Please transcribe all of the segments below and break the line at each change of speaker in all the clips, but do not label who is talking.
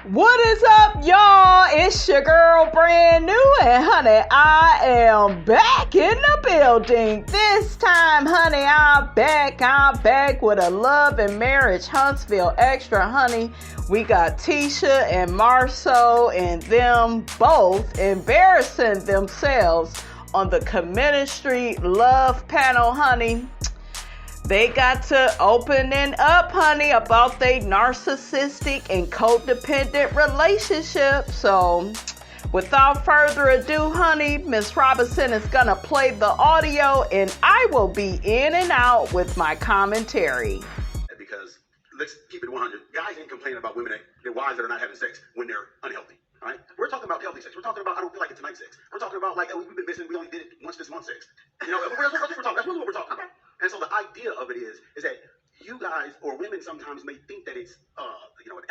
What is up, y'all? It's your girl, Brand New, and honey, I am back in the building. This time, honey, I'm back with a Love and Marriage Huntsville Extra, honey. We got Tisha and Marsau and them both embarrassing themselves on the Committed Street Love panel, honey. They got to opening up, honey, about their narcissistic and codependent relationship. So, without further ado, honey, Miss Robinson is going to play the audio, and I will be in and out with my commentary.
Because, let's keep it 100. Guys ain't complaining about women, their wives that are not having sex when they're unhealthy. All right? We're talking about healthy sex. We're talking about, I don't feel like it tonight sex. We're talking about, like, we've been missing, we only did it once this month sex. You know, that's what we're talking. That's really what we're talking about. And so the idea of it is that you guys or women sometimes may think that it's, an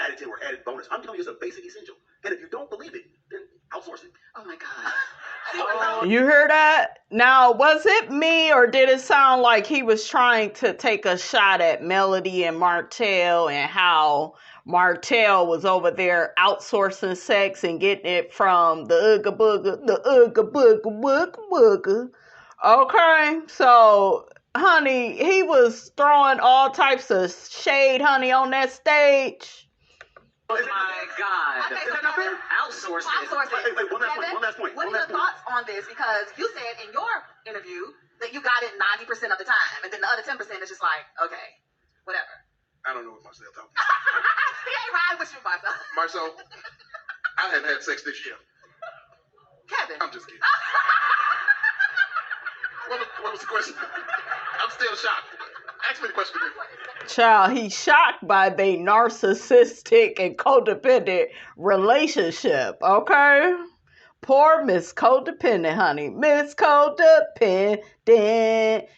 additive or added bonus. I'm telling you, it's a basic essential. And if you don't believe it, then outsource it.
Oh my God.
You heard that? Now, was it me, or did it sound like he was trying to take a shot at Melody and Martell and how Martell was over there outsourcing sex and getting it from the Ooga Booga. Okay, so, honey, he was throwing all types of shade, honey, on that stage.
Oh my God.
Okay, so
Outsource it.
Wait, one last point.
What are your thoughts on this? Because you said in your interview that you got it 90% of the time, and then the other 10% is just like, okay, whatever.
I don't know what Marcel talking
He ain't riding with you, Marcel.
Marcel, I haven't had sex this year.
Kevin.
I'm just kidding. What was the question? I'm still shocked. Ask me the question again.
Child, he's shocked by the narcissistic and codependent relationship, okay? Poor Miss Codependent, honey. Miss Codependent,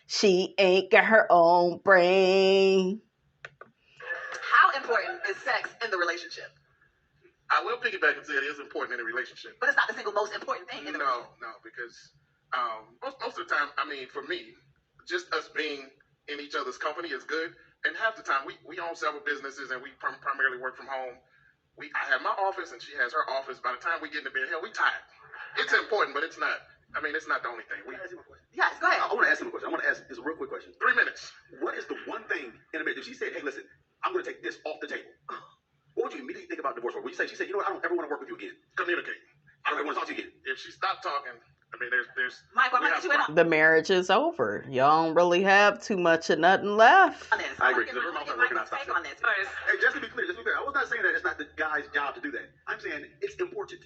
she ain't got her own brain.
How important is sex in the relationship?
I will piggyback and say it is important in a relationship.
But it's not the single most important thing in the relationship.
No, because most of the time, I mean, for me, just us being in each other's company is good. And half the time, we own several businesses and we primarily work from home. I have my office and she has her office. By the time we get into bed, hell, we tired. It's important, but it's not. I mean, it's not the only thing.
Yes, go ahead.
I want to ask him a question. I want to ask this a real quick question.
3 minutes.
What is the one thing in a marriage? If she said, hey, listen, I'm going to take this off the table, what would you immediately think about divorce for? Would you say, she said, you know what, I don't ever want to work with you again.
Communicate.
I don't ever want to talk to you again.
If she stopped talking, I mean, there's.
Mike, I'm going to get you in on
The marriage is over. Y'all don't really have too much of nothing left.
this.
I agree.
Get
Because
Mike's
every mouth
take
stop.
on this.
Hey, just to be clear, I was not saying that it's not the guy's job to do that. I'm saying it's important.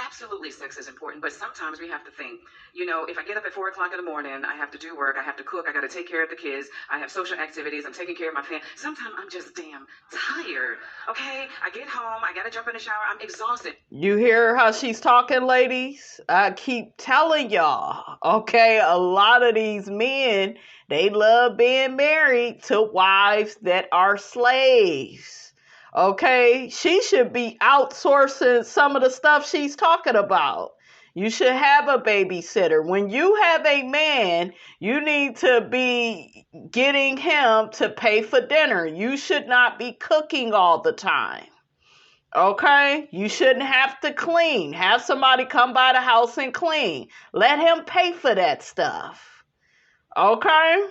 Absolutely, sex is important, but sometimes we have to think, if I get up at 4 o'clock in the morning, I have to do work, I have to cook, I got to take care of the kids, I have social activities, I'm taking care of my family. Sometimes I'm just damn tired, okay? I get home, I got to jump in the shower, I'm exhausted.
You hear how she's talking, ladies? I keep telling y'all, okay, a lot of these men, they love being married to wives that are slaves. Okay, she should be outsourcing some of the stuff she's talking about. You should have a babysitter. When you have a man, you need to be getting him to pay for dinner. You should not be cooking all the time. Okay, you shouldn't have to clean. Have somebody come by the house and clean. Let him pay for that stuff. Okay?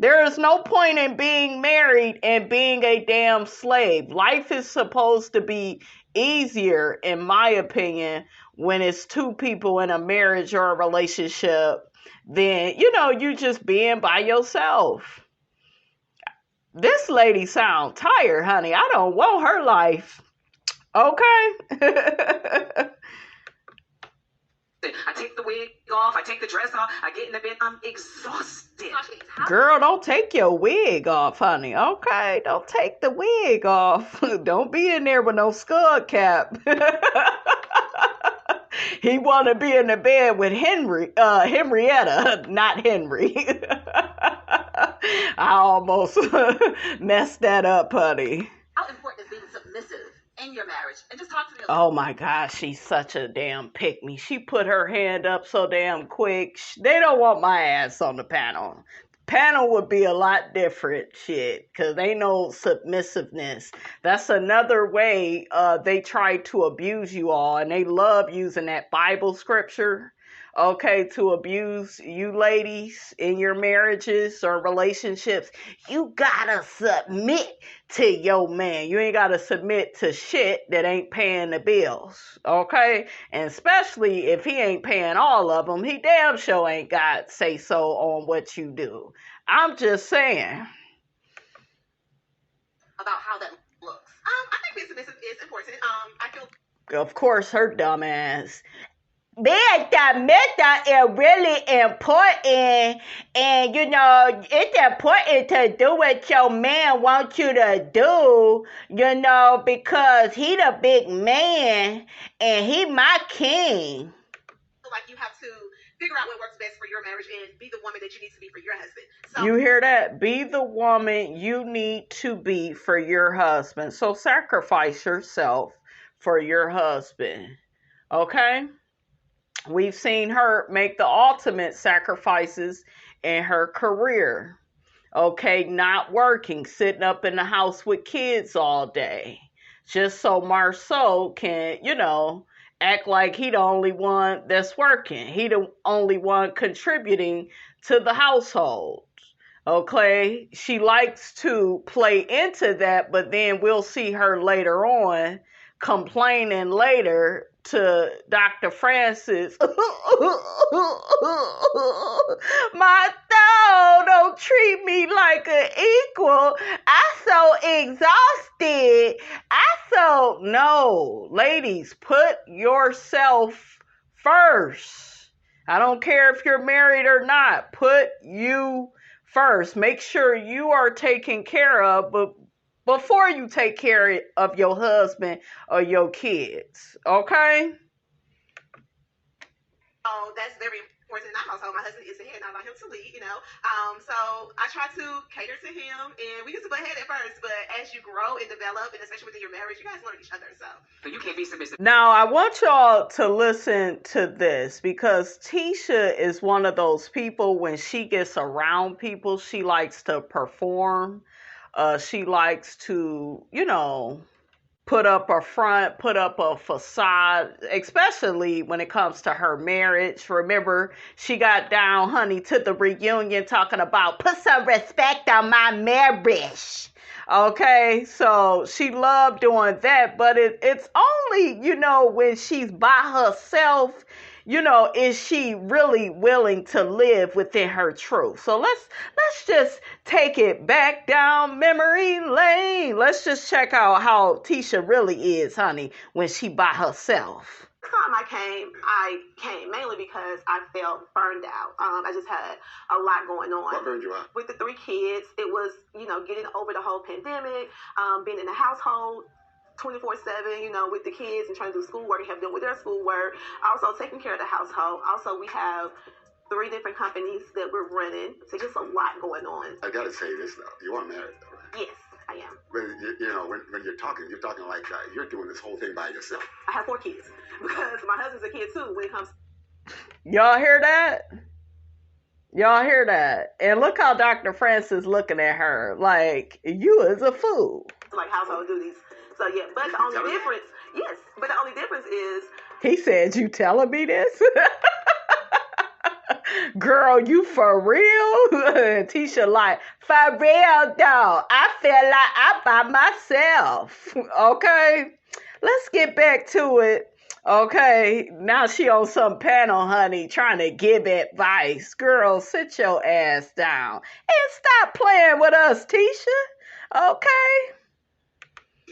There is no point in being married and being a damn slave. Life is supposed to be easier, in my opinion, when it's two people in a marriage or a relationship than, you just being by yourself. This lady sound tired, honey. I don't want her life. Okay?
I take the wig off, I take the dress off, I get in the bed, I'm exhausted.
Girl, don't take your wig off, honey. Okay, don't take the wig off. Don't be in there with no skull cap. He want to be in the bed with Henrietta, not Henry. I almost messed that up, honey.
How important is being submissive in your marriage? And just talk to me.
Oh my gosh, she's such a damn pick-me. She put her hand up so damn quick. They don't want my ass on the panel. panel would be a lot different shit, because ain't no submissiveness. That's another way they try to abuse you all, and they love using that Bible scripture, okay, to abuse you ladies in your marriages or relationships. You gotta submit to your man. You ain't gotta submit to shit that ain't paying the bills, okay? And especially if he ain't paying all of them, he damn sure ain't got say so on what you do. I'm just saying.
About how that looks. I think being submissive is important. I feel.
Of course, her dumb ass. Being submissive is really important, and it's important to do what your man wants you to do, because he the big man and he my king.
Like you have to figure out what works best for your marriage and be the woman that you need to be for your husband. So,
you hear that? Be the woman you need to be for your husband. So sacrifice yourself for your husband, okay? We've seen her make the ultimate sacrifices in her career. Okay, not working, sitting up in the house with kids all day. Just so Marsau can, act like he the only one that's working. He the only one contributing to the household. Okay, she likes to play into that, but then we'll see her later on complaining later to Dr. Francis. My soul don't treat me like an equal. So exhausted. No, ladies, put yourself first. I don't care if you're married or not. Put you first. Make sure you are taken care of, but before you take care of your husband or your kids, okay?
Oh, that's very important in our household. My husband is the head, and I want him to lead, So I try to cater to him, and we used to butt head at first, but as you grow and develop, and especially within your marriage, you guys learn each other, so
you can't be submissive.
Now, I want y'all to listen to this, because Tisha is one of those people, when she gets around people, she likes to perform. She likes to, put up a front, put up a facade, especially when it comes to her marriage. Remember, she got down, honey, to the reunion talking about put some respect on my marriage. Okay, so she loved doing that, but it's only, when she's by herself, is she really willing to live within her truth? So let's just take it back down memory lane. Let's just check out how Tisha really is, honey, when she by herself.
the time I came mainly because I felt burned out. I just had a lot going on.
What burned you out?
With the 3 kids, it was, getting over the whole pandemic, being in the household 24/7, with the kids and trying to do schoolwork and help them with their schoolwork. Also taking care of the household. Also, we have 3 different companies that we're running. So just a lot going on.
I gotta say this though. You are married though, right?
Yes, I am.
When when you're talking like you're doing this whole thing by yourself.
I have 4 kids because my husband's a kid too when it comes.
Y'all hear that? Y'all hear that? And look how Dr. Francis looking at her like you is a fool.
Like household duties. So yeah, but the only difference, but the only difference is.
He said, "You telling me this?" Girl, you for real? Tisha like, for real though. I feel like I'm by myself. Okay? Let's get back to it. Okay? Now she on some panel, honey, trying to give advice. Girl, sit your ass down. And stop playing with us, Tisha. Okay?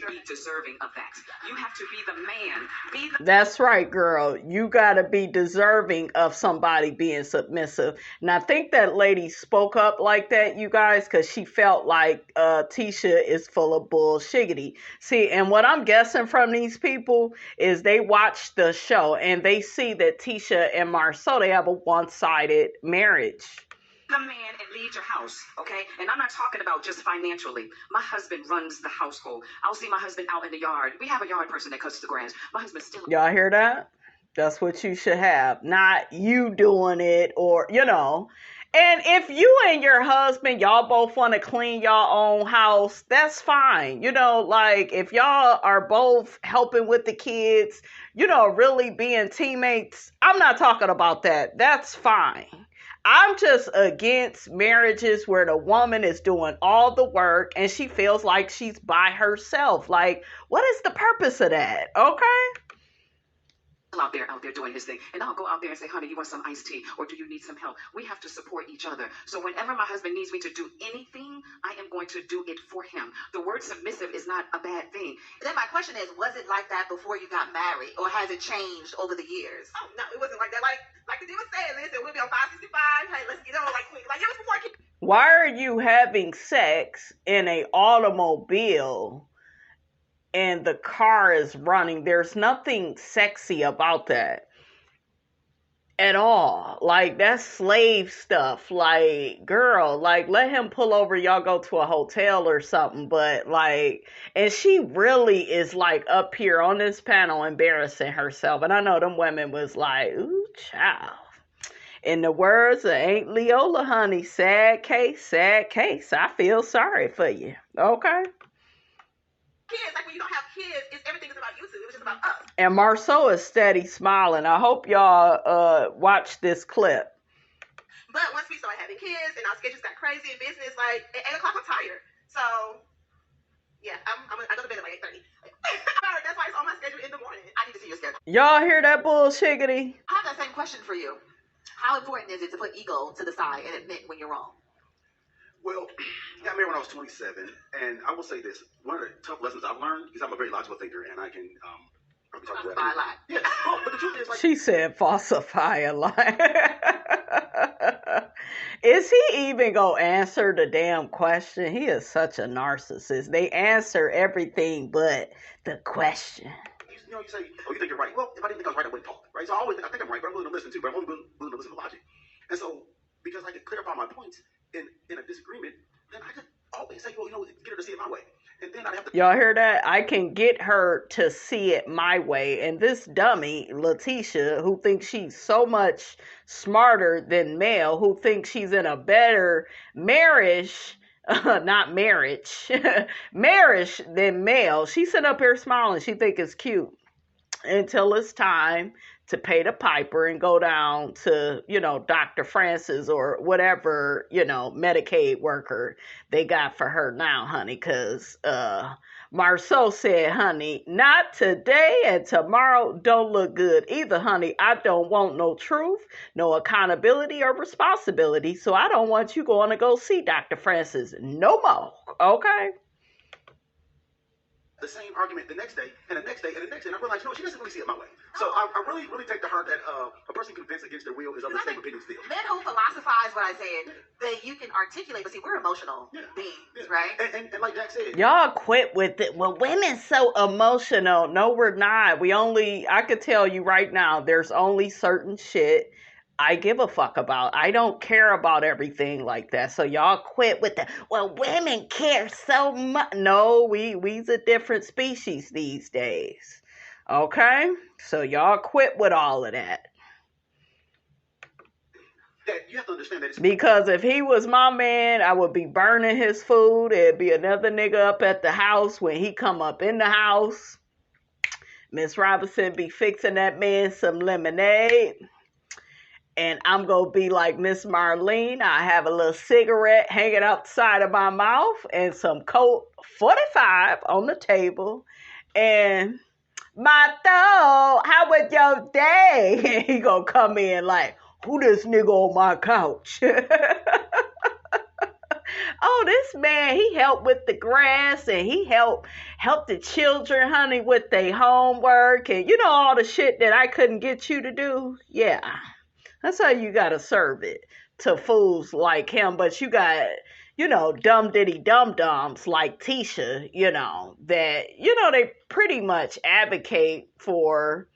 Be deserving of that. You have to be the man.
That's right, girl. You gotta be deserving of somebody being submissive. And I think that lady spoke up like that, you guys, because she felt like Tisha is full of bullshiggity. See, and what I'm guessing from these people is they watch the show and they see that Tisha and Marsau, they have a one-sided marriage.
The man and lead your house, okay? And I'm not talking about just financially. My husband runs the household. I'll see my husband out in the yard. We have a yard person that cuts the grass. My husband's still...
Y'all hear that? That's what you should have. Not you doing it or, And if you and your husband, y'all both want to clean y'all own house, that's fine. You know, like if y'all are both helping with the kids, you know, really being teammates, I'm not talking about that. That's fine. I'm just against marriages where the woman is doing all the work and she feels like she's by herself. Like, what is the purpose of that? Okay?
Out there doing his thing, and I'll go out there and say, honey, you want some iced tea, or do you need some help? We have to support each other. So whenever my husband needs me to do anything, I am going to do it for him. The word submissive is not a bad thing.
Then my question is, was it like that before you got married, or has it changed over the years?
Oh no, it wasn't like that. Like the dude was saying, listen, we'll be on 565. Hey, let's get on like quick. Like it was before.
Why are you having sex in an automobile and the car is running? There's nothing sexy about that at all. Like, that's slave stuff. Like, girl, like, let him pull over, y'all go to a hotel or something. But like, and she really is like up here on this panel embarrassing herself. And I know them women was like, ooh, child. In the words of Aunt Leola, honey, sad case, sad case. I feel sorry for you. Okay?
Kids, like when you don't have kids, everything is about you two. It was just about us.
And Marsau is steady smiling. I hope y'all watch this clip.
But once we started having kids and our schedules got crazy in business, like at 8 o'clock I'm tired. So yeah, I go to bed at like 8:30. That's why it's on my schedule in the morning.
I need to see your schedule.
Y'all hear that bullshiggity?
I have that same question for you. How important is it to put ego to the side and admit when you're wrong?
Well, I got married when I was 27, and I will say this. One of the tough lessons I've learned, because I'm a very logical thinker, and I can probably talk about
Falsify a lie.
Yeah, well, but the truth is, like...
She said falsify a lie. Is he even going to answer the damn question? He is such a narcissist. They answer everything but the question.
You know, you say, oh, you think you're right. Well, if I didn't think I was right, I wouldn't talk, right? So I always think I think I'm right, but I'm willing to listen too, but I'm only willing to listen to logic. And so, because I can clarify my points in a disagreement, then I could always say, well, you know, get her to see it my way. And then I'd have to...
Y'all hear that? I can get her to see it my way. And this dummy, Tisha, who thinks she's so much smarter than Mel, who thinks she's in a better marriage, not marriage, marriage than Mel. She's sitting up here smiling. She think it's cute until it's time to pay the piper and go down to, you know, Dr. Francis or whatever, you know, Medicaid worker they got for her now, honey, because Marsau said, honey, not today and tomorrow don't look good either, honey. I don't want no truth, no accountability or responsibility, so I don't want you going to go see Dr. Francis no more, okay?
The same argument the next day, and the next day, and the next day, and I realized, you know, she doesn't really see it my way. So I really, really take to heart that a person convinced against their will is of the same opinion still.
Men who philosophize what I said, that you can articulate, but see, we're emotional beings, right?
And like Jack said,
y'all quit with it. Well, women's so emotional. No, we're not. I could tell you right now, there's only certain shit I give a fuck about. I don't care about everything like that. So y'all quit with that. Well, women care so much. No, we's a different species these days. Okay? So y'all quit with all of that.
you have to understand that it's...
Because if he was my man, I would be burning his food. It'd be another nigga up at the house when he come up in the house. Miss Robinson be fixing that man some lemonade. And I'm going to be like Miss Marlene. I have a little cigarette hanging outside of my mouth and some Colt 45 on the table. And, Mato, how was your day? And he going to come in like, who this nigga on my couch? Oh, this man, he helped with the grass and he helped the children, honey, with their homework. And you know all the shit that I couldn't get you to do? Yeah. That's how you got to serve it to fools like him. But you got, you know, dumb diddy dum-dums like Tisha, you know, that, you know, they pretty much advocate for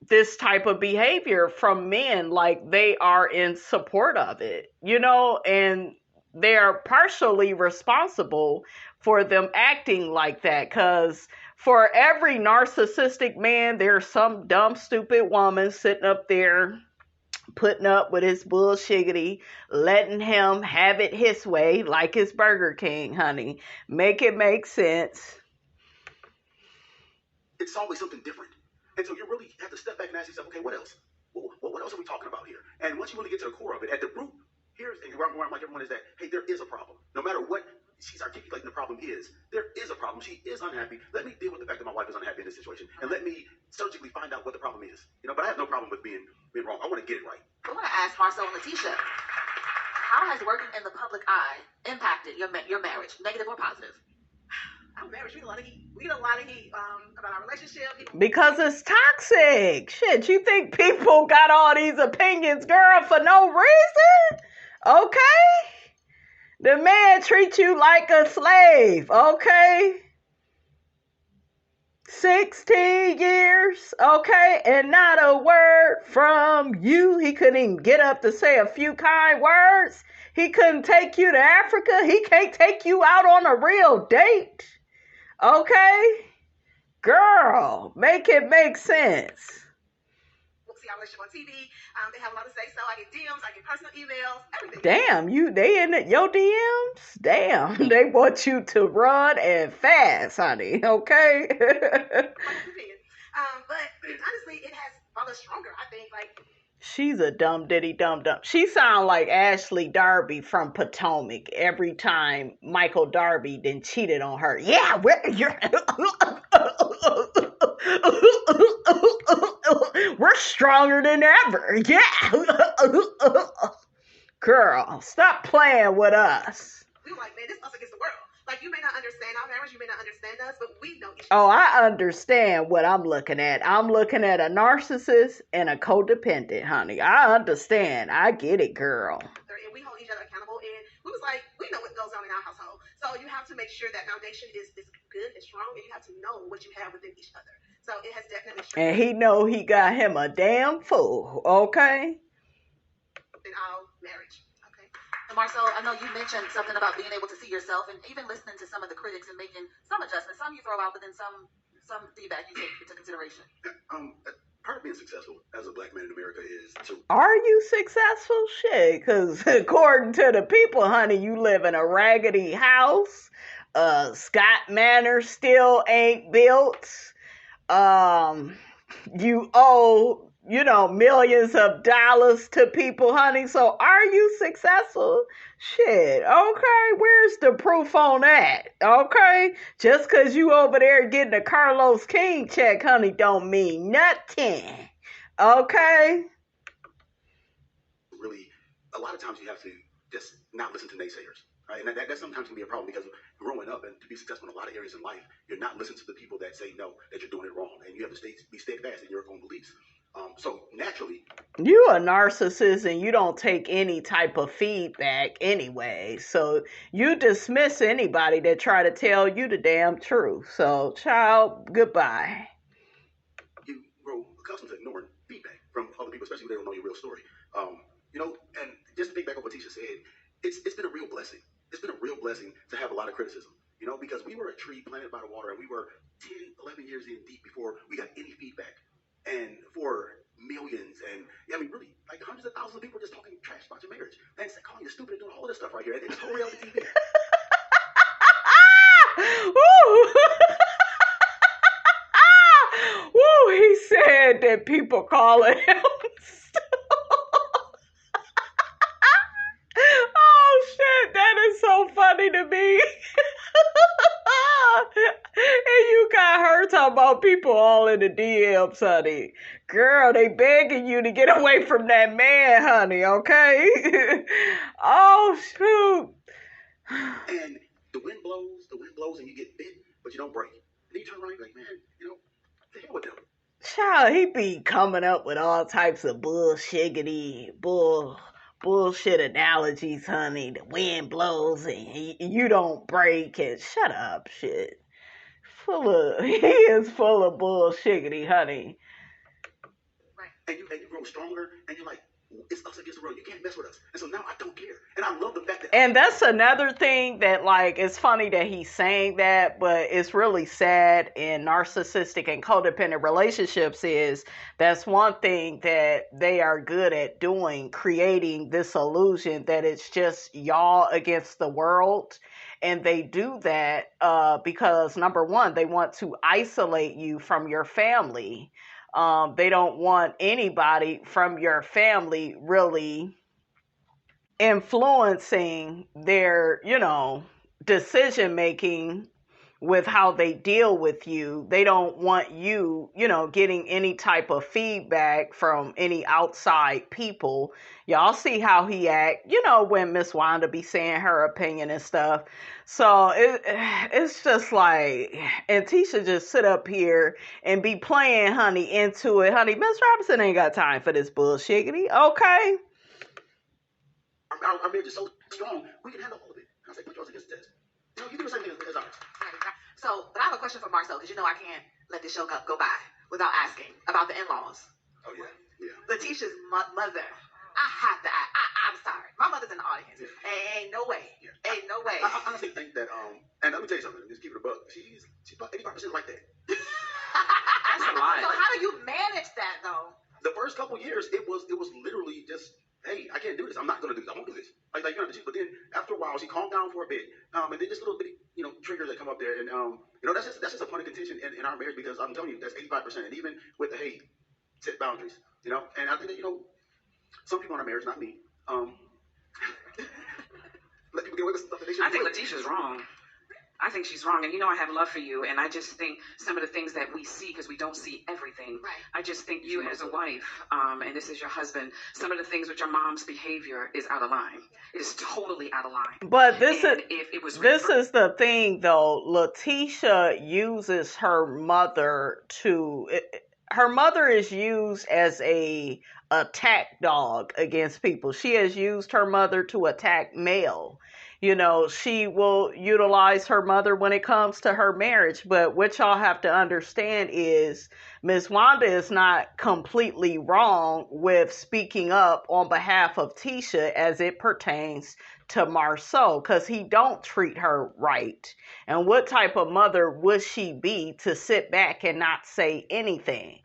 this type of behavior from men, like they are in support of it, you know, and they're partially responsible for them acting like that, because for every narcissistic man, there's some dumb, stupid woman sitting up there putting up with his bullshiggity, letting him have it his way, like his Burger King, honey. Make it make sense.
It's always something different. And so you really have to step back and ask yourself, okay, what else? What else are we talking about here? And once you really get to the core of it, at the root, here's where I'm like everyone is that, hey, there is a problem. No matter what she's articulating the problem is, there is a problem. She is unhappy. Let me deal with the fact that my wife is unhappy in this situation. And let me surgically find out what the problem is. But I have no problem with being wrong. I want to get it right.
I want to ask Marsau and Tisha, how has working in the public eye impacted your marriage, negative or positive?
Our marriage, we get a lot of heat. We get a lot of heat about our relationship.
Because it's toxic. Shit, you think people got all these opinions, girl, for no reason? Okay? The man treats you like a slave, okay? 16 years, okay? And not a word from you. He couldn't even get up to say a few kind words. He couldn't take you to Africa. He can't take you out on a real date. Okay? Girl, make it make sense.
We'll see our relationship on TV. They have a lot to say, so I get DMs, I get personal emails, everything.
Damn, they in your DMs? Damn, they want you to run and fast, honey, okay?
But honestly, it has brought us stronger, I think,
She's a dumb diddy dum dum. She sound like Ashley Darby from Potomac every time Michael Darby then cheated on her. Yeah, we're stronger than ever. Yeah. Girl, stop playing with us.
We were like, man, this is us against the world. You may not understand our marriage, you may not understand us, but we know each other.
Oh, I understand what I'm looking at. I'm looking at a narcissist and a codependent, honey. I understand. I get it, girl.
And we hold each other accountable, and we was like, we know what goes on in our household. So you have to make sure that foundation is good and strong, and you have to know what you have within each other. So it has definitely strengthened.
And he know he got him a damn fool, okay?
In our marriage.
And Marsau, I know you mentioned something about being able to see yourself and even listening to some of the critics and making some adjustments. Some you throw out, but then some feedback you take into consideration.
Part of being successful as a black man in America is to...
Are you successful? Shit, because according to the people, honey, you live in a raggedy house. Scott Manor still ain't built. You owe... millions of dollars to people, honey. So are you successful? Shit, okay. Where's the proof on that? Okay. Just because you over there getting a Carlos King check, honey, don't mean nothing. Okay.
Really, a lot of times you have to just not listen to naysayers. Right? And that sometimes can be a problem because growing up and to be successful in a lot of areas in life, you're not listening to the people that say no, that you're doing it wrong. And you have to be steadfast in your own beliefs. So naturally,
you a narcissist and you don't take any type of feedback anyway. So you dismiss anybody that try to tell you the damn truth. So, child, goodbye.
You grow accustomed to ignoring feedback from other people, especially when they don't know your real story. And just to think back on what Tisha said, it's been a real blessing. It's been a real blessing to have a lot of criticism. Because we were a tree planted by the water and we were 10, 11 years in deep before we got any feedback. And for millions and really hundreds of thousands of people just talking trash about your marriage and calling you stupid and doing all of this stuff right here. And it's whole reality TV.
Woo! He said that people calling him oh shit, that is so funny to me. And you got her talking about people all in the DMs, honey. Girl, they begging you to get away from that man, honey, okay? Oh, shoot.
And the wind blows and you get bit, but you don't break. And then you turn around and you're like, man, the hell with them.
Child, he be coming up with all types of bullshit analogies, honey. The wind blows and you don't break and shut up, shit. He is full of bullshiggity, honey.
Right. And you grow stronger and you're like, it's us against the world. You can't mess with us. And so now I don't care. And I love the fact that.
And that's another thing that, like, it's funny that he's saying that, but it's really sad in narcissistic and codependent relationships is that's one thing that they are good at doing, creating this illusion that it's just y'all against the world. And they do that because, number one, they want to isolate you from your family. They don't want anybody from your family really influencing their, decision making with how they deal with you. They don't want you, getting any type of feedback from any outside people. Y'all see how he act, when Miss Wanda be saying her opinion and stuff. So it's just like, and Tisha just sit up here and be playing, honey, into it. Honey, Miss Robinson ain't got time for this bullshiggity, okay?
Our marriage is so strong, we can handle all of it. I was like, put yours against the test. You do the same thing as ours.
Right. So, but I have a question for Marsau, because I can't let this show go by without asking about the in-laws.
Oh, yeah.
Letitia's mother. I have to ask. I'm sorry. My mother's in the audience.
Yeah.
Ain't no way.
Yeah.
Ain't no way.
I honestly think that, and let me tell you something, just keep it a buck. She's about 85% like that.
That's a lot.
So how do you manage that, though?
The first couple years, it was literally just, hey, I can't do this. I'm not going to do this. I won't do this. Like but then after a while, she calmed down for a bit. And then just little bitty, triggers that come up there. And, that's just a point of contention in our marriage because I'm telling you, that's 85%. And even with the, hey, set boundaries, And I think that, some people in our marriage, not me, let people get away with stuff that they shouldn't.
I think Letitia's wrong. I think she's wrong. And I have love for you. And I just think some of the things that we see, because we don't see everything.
Right.
I just think you as a wife, and this is your husband, some of the things with your mom's behavior is out of line. It is totally out of line.
But this
is
the thing, though. Letitia uses her mother her mother is used as a attack dog against people. She has used her mother to attack male. She will utilize her mother when it comes to her marriage. But what y'all have to understand is Miss Wanda is not completely wrong with speaking up on behalf of Tisha as it pertains to Marsau, because he don't treat her right. And what type of mother would she be to sit back and not say anything?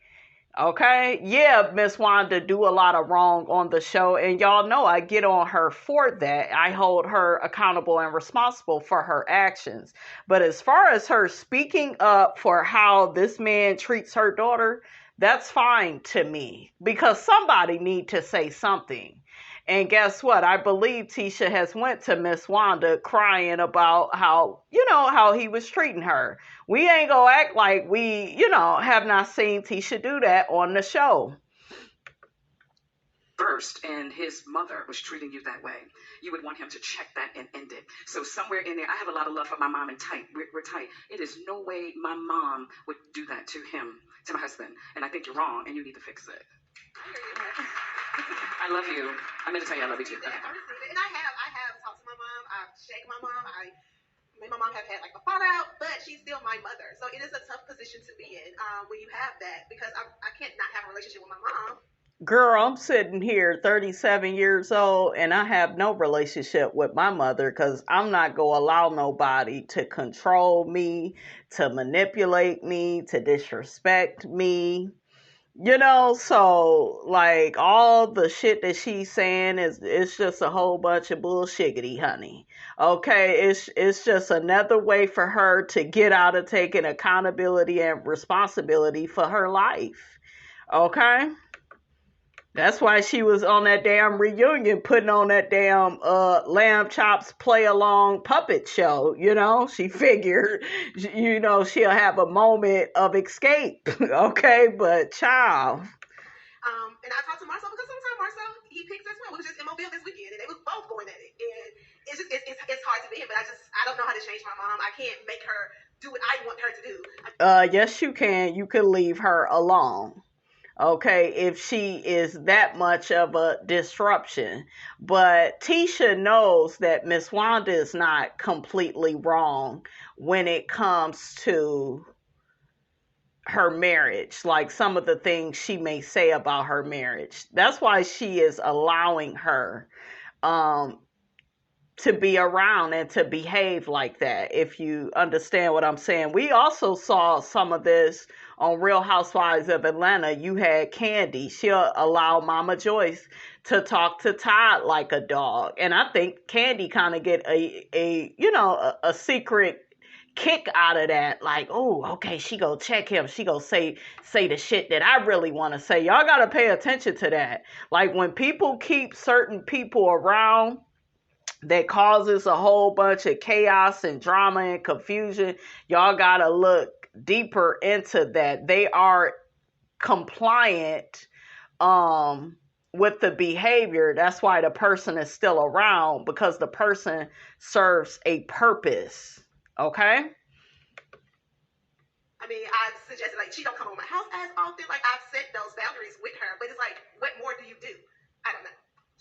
Okay, yeah, Miss Wanda do a lot of wrong on the show, and y'all know I get on her for that. I hold her accountable and responsible for her actions. But as far as her speaking up for how this man treats her daughter, that's fine to me, because somebody need to say something. And guess what? I believe Tisha has went to Miss Wanda crying about how, how he was treating her. We ain't gonna act like we, have not seen Tisha do that on the show.
First, and his mother was treating you that way, you would want him to check that and end it. So somewhere in there, I have a lot of love for my mom and tight. We're tight. It is no way my mom would do that to him, to my husband. And I think you're wrong, and you need to fix it. I love you. I'm going to tell you I love you too.
And I have talked to my mom. I've shaken my mom. Me and my mom have had like a fallout, but she's still my mother. So it is a tough position to be in when you have that, because I can't not have a relationship with my mom.
Girl, I'm sitting here 37 years old and I have no relationship with my mother because I'm not going to allow nobody to control me, to manipulate me, to disrespect me. So like all the shit that she's saying it's just a whole bunch of bullshiggity, honey. Okay, it's just another way for her to get out of taking accountability and responsibility for her life. Okay? That's why she was on that damn reunion putting on that damn lamb chops play along puppet show. She figured, she'll have a moment of escape. Okay, but child.
And I talked to Marsau because sometimes Marsau, he picks as well. We was just in Mobile this weekend and they was both going at it. And it's hard to be in, but I don't know how to change my mom. I can't make her do what I want her to do.
Yes, you can. You can leave her alone. Okay, if she is that much of a disruption. But Tisha knows that Miss Wanda is not completely wrong when it comes to her marriage, like some of the things she may say about her marriage. That's why she is allowing her to be around and to behave like that, if you understand what I'm saying. We also saw some of this on Real Housewives of Atlanta. You had Candy. She'll allow Mama Joyce to talk to Todd like a dog. And I think Candy kind of get a secret kick out of that. Like, oh, okay, she go check him. She go say the shit that I really want to say. Y'all got to pay attention to that. Like, when people keep certain people around that causes a whole bunch of chaos and drama and confusion, y'all got to look deeper into that. They are compliant with the behavior. That's why the person is still around, because the person serves a purpose. Okay?
I mean, I suggested, like, she don't come over my house as often. Like, I've set those boundaries with her, but it's like, what more do you do? I don't know.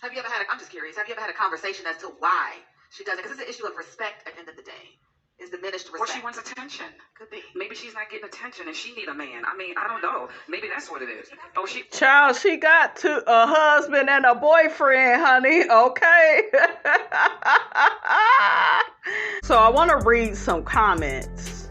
Have you ever had I'm just curious, have you ever had a conversation as to why she does it? Because it's an issue of respect at the end of the day. Is diminished respect.
Or she wants attention.
Could be.
Maybe she's not getting attention and she need a man. I mean, I don't know. Maybe that's what it is. Oh,
Child, she got a husband and a boyfriend, honey. Okay. So I want to read some comments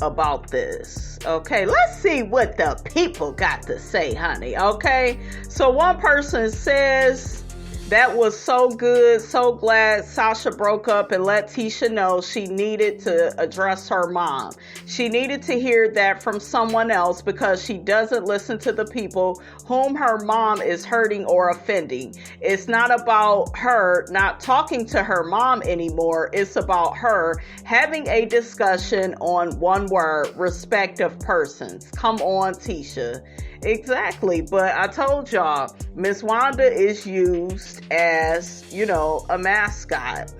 about this. Okay, let's see what the people got to say, honey. Okay, so one person says, that was so good. So glad Sasha broke up and let Tisha know she needed to address her mom. She needed to hear that from someone else, because she doesn't listen to the people whom her mom is hurting or offending. It's not about her not talking to her mom anymore. It's about her having a discussion on one word: respect of persons. Come on, Tisha. Exactly. But I told y'all, Miss Wanda is used as, a mascot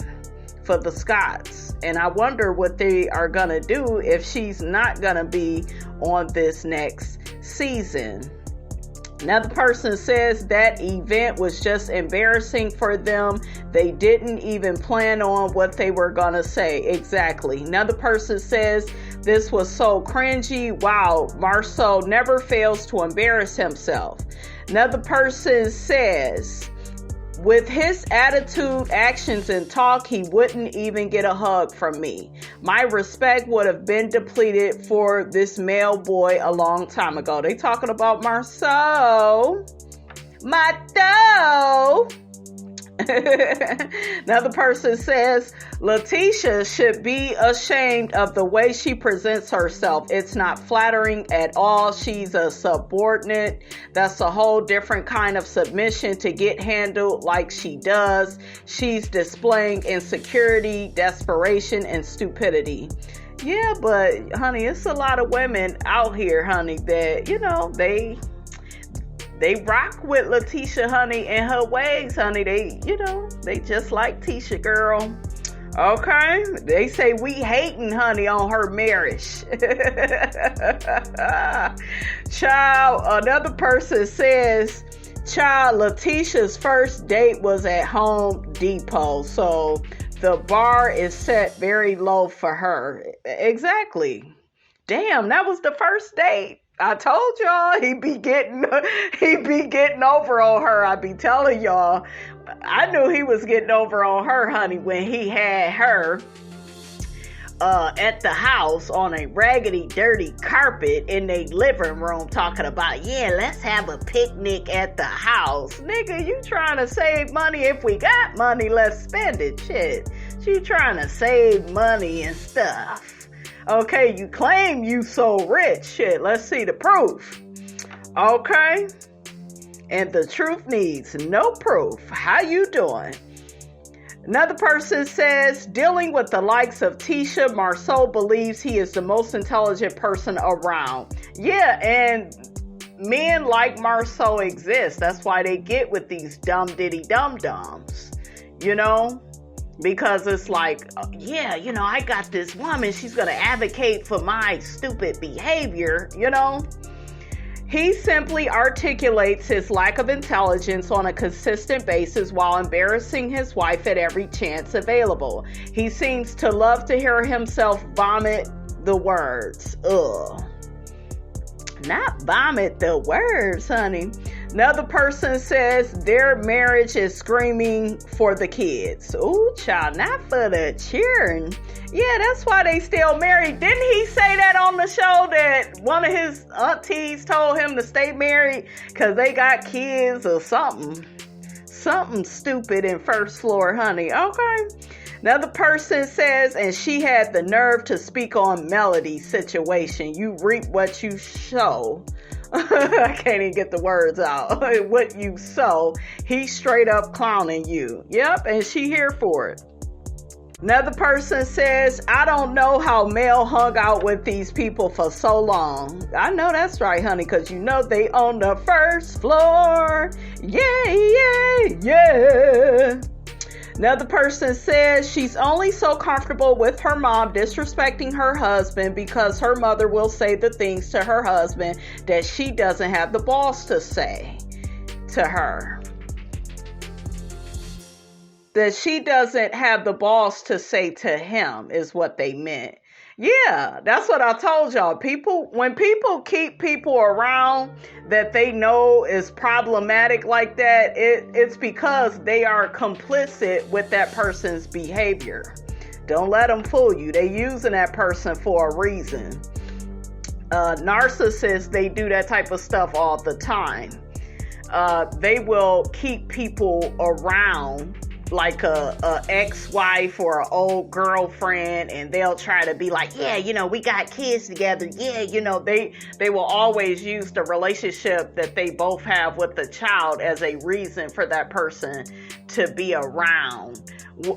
for the Scotts. And I wonder what they are going to do if she's not going to be on this next season. Another person says that event was just embarrassing for them. They didn't even plan on what they were going to say. Exactly. Another person says this was so cringy. Wow, Marsau never fails to embarrass himself. Another person says, with his attitude, actions, and talk, he wouldn't even get a hug from me. My respect would have been depleted for this male boy a long time ago. They talking about Marsau. Mato. Another person says, Letitia should be ashamed of the way she presents herself. It's not flattering at all. She's a subordinate. That's a whole different kind of submission to get handled like she does. She's displaying insecurity, desperation, and stupidity. Yeah, but honey, it's a lot of women out here, honey, that, they rock with Letitia, honey, and her ways, honey. They just like Tisha, girl. Okay? They say we hating, honey, on her marriage. Child, another person says, child, Letitia's first date was at Home Depot. So the bar is set very low for her. Exactly. Damn, that was the first date. I told y'all he be getting over on her. I be telling y'all. I knew he was getting over on her, honey, when he had her at the house on a raggedy, dirty carpet in their living room talking about, yeah, let's have a picnic at the house. Nigga, you trying to save money? If we got money, let's spend it. Shit. You trying to save money and stuff. Okay, you claim you so rich. Shit, let's see the proof. Okay? And the truth needs no proof. How you doing? Another person says, dealing with the likes of Tisha, Marsau believes he is the most intelligent person around. Yeah, and men like Marsau exist. That's why they get with these dumb diddy dum-dums. Because it's like, yeah, I got this woman. She's going to advocate for my stupid behavior, He simply articulates his lack of intelligence on a consistent basis while embarrassing his wife at every chance available. He seems to love to hear himself vomit the words, ugh. Not vomit the words, honey. Another person says their marriage is screaming for the kids. Ooh, child, not for the children. Yeah, that's why they still married. Didn't he say that on the show that one of his aunties told him to stay married because they got kids or something? Something stupid in First Floor, honey. Okay. Another person says, and she had the nerve to speak on Melody's situation. You reap what you sow. I can't even get the words out. What you sow. He's straight up clowning you. Yep, and she here for it. Another person says, I don't know how Mel hung out with these people for so long. I know that's right, honey, because you know they on the first floor. Yeah, yeah, yeah. Another person says she's only so comfortable with her mom disrespecting her husband because her mother will say the things to her husband that she doesn't have the balls to say to her. That she doesn't have the balls to say to him is what they meant. Yeah, that's what I told y'all. When people keep people around that they know is problematic like that, it's because they are complicit with that person's behavior. Don't let them fool you. They using that person for a reason. Narcissists, they do that type of stuff all the time. They will keep people around like a ex-wife or an old girlfriend, and they'll try to be like, yeah, you know, we got kids together. Yeah, you know, they will always use the relationship that they both have with the child as a reason for that person to be around.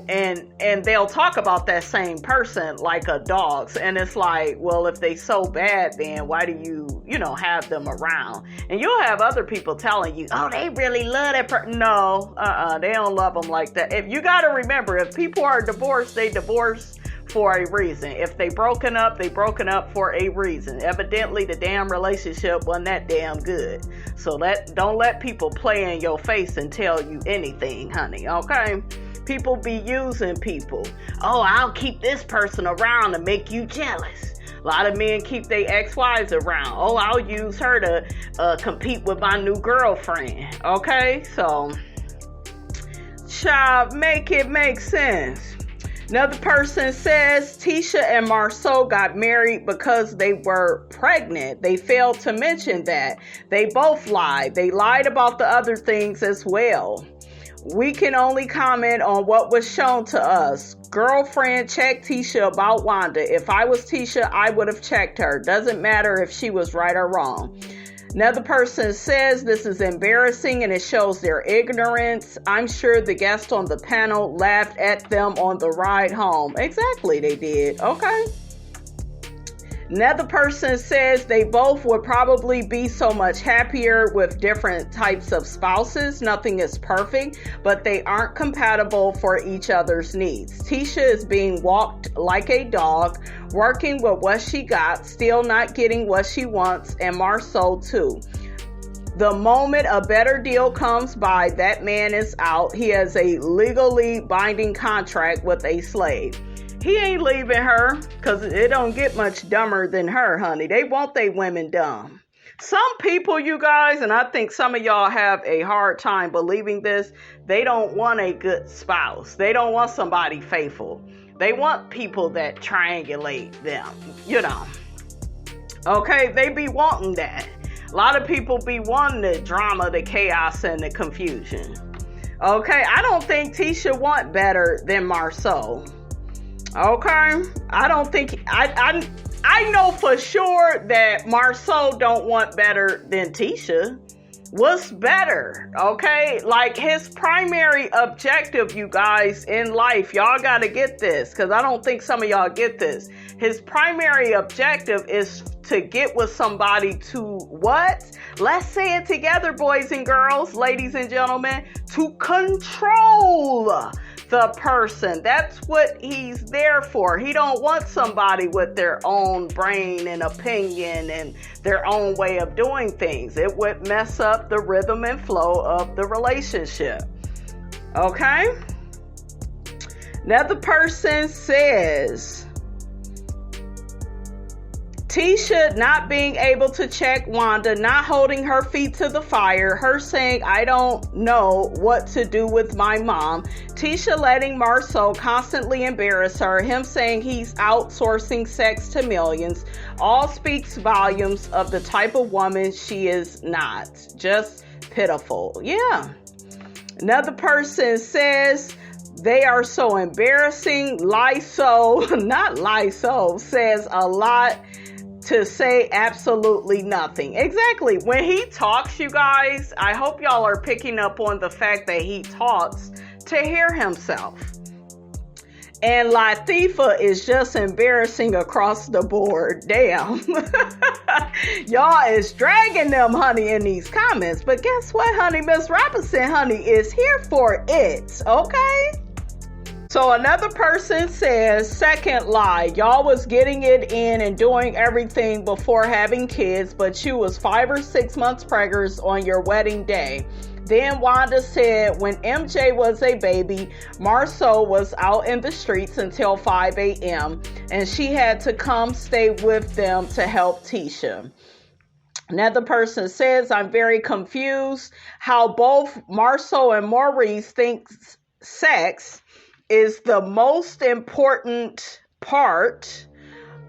And they'll talk about that same person like a dog. And it's like, well, if they so bad, then why do you have them around? And you'll have other people telling you, oh, they really love that person. No, they don't love them like that. If you got to remember, if people are divorced, they divorce for a reason. If they broken up, they broken up for a reason. Evidently, the damn relationship wasn't that damn good. So don't let people play in your face and tell you anything, honey. Okay? People be using people. Oh, I'll keep this person around to make you jealous. A lot of men keep their ex-wives around. Oh, I'll use her to compete with my new girlfriend. Okay? So, child, make it make sense. Another person says Tisha and Marsau got married because they were pregnant. They failed to mention that. They both lied. They lied about the other things as well. We can only comment on what was shown to us. Girlfriend checked Tisha about Wanda. If I was Tisha, I would have checked her. Doesn't matter if she was right or wrong. Another person says this is embarrassing and it shows their ignorance. I'm sure the guests on the panel laughed at them on the ride home. Exactly, they did. Okay. Another person says they both would probably be so much happier with different types of spouses. Nothing is perfect, but they aren't compatible for each other's needs. Tisha is being walked like a dog, working with what she got, still not getting what she wants, and Marsau too. The moment a better deal comes by, that man is out. He has a legally binding contract with a slave. He ain't leaving her because it don't get much dumber than her, honey. They want they women dumb. Some people, you guys, and I think some of y'all have a hard time believing this, they don't want a good spouse. They don't want somebody faithful. They want people that triangulate them, Okay, they be wanting that. A lot of people be wanting the drama, the chaos, and the confusion. Okay, I don't think Tisha want better than Marsau. Okay, I don't think I know for sure that Marsau don't want better than Tisha. What's better? Okay, like his primary objective, you guys, in life, y'all gotta get this, because I don't think some of y'all get this. His primary objective is to get with somebody to what? Let's say it together, boys and girls, ladies and gentlemen, to control the person. That's what he's there for. He don't want somebody with their own brain and opinion and their own way of doing things. It would mess up the rhythm and flow of the relationship. Okay? Another person says Tisha not being able to check Wanda, not holding her feet to the fire, her saying, I don't know what to do with my mom. Tisha letting Marsau constantly embarrass her, him saying he's outsourcing sex to millions, all speaks volumes of the type of woman she is not. Just pitiful. Yeah. Another person says, they are so embarrassing. Not Lysol, says a lot to say absolutely nothing. Exactly. When he talks, you guys, I hope y'all are picking up on the fact that he talks to hear himself. And Latifah is just embarrassing across the board. Damn. Y'all is dragging them, honey, in these comments. But guess what, honey? Miss Robinson, honey, is here for it. Okay? So another person says, second lie, y'all was getting it in and doing everything before having kids, but you was 5 or 6 months preggers on your wedding day. Then Wanda said when MJ was a baby, Marsau was out in the streets until 5 a.m. and she had to come stay with them to help Tisha. Another person says, I'm very confused how both Marsau and Maurice think sex is the most important part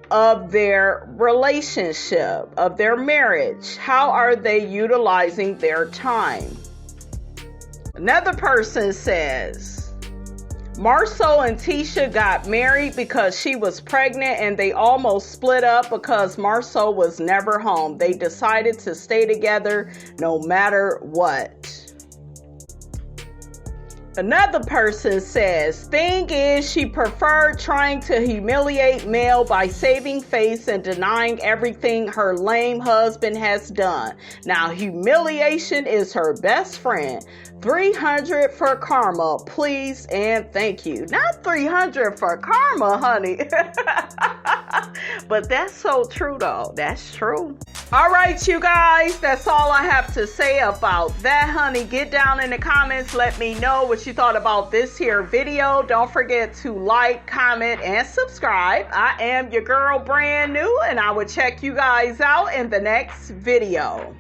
of their relationship, of their marriage. How are they utilizing their time? Another person says, Marsau and Tisha got married because she was pregnant and they almost split up because Marsau was never home. They decided to stay together no matter what. Another person says, thing is, she preferred trying to humiliate Mel by saving face and denying everything her lame husband has done. Now, humiliation is her best friend. 300 for karma, please and thank you. Not 300 for karma, honey. But that's so true, though. That's true. All right, you guys, that's all I have to say about that, honey. Get down in the comments. Let me know what you thought about this here video. Don't forget to like, comment, and subscribe. I am your girl, brand new, and I will check you guys out in the next video.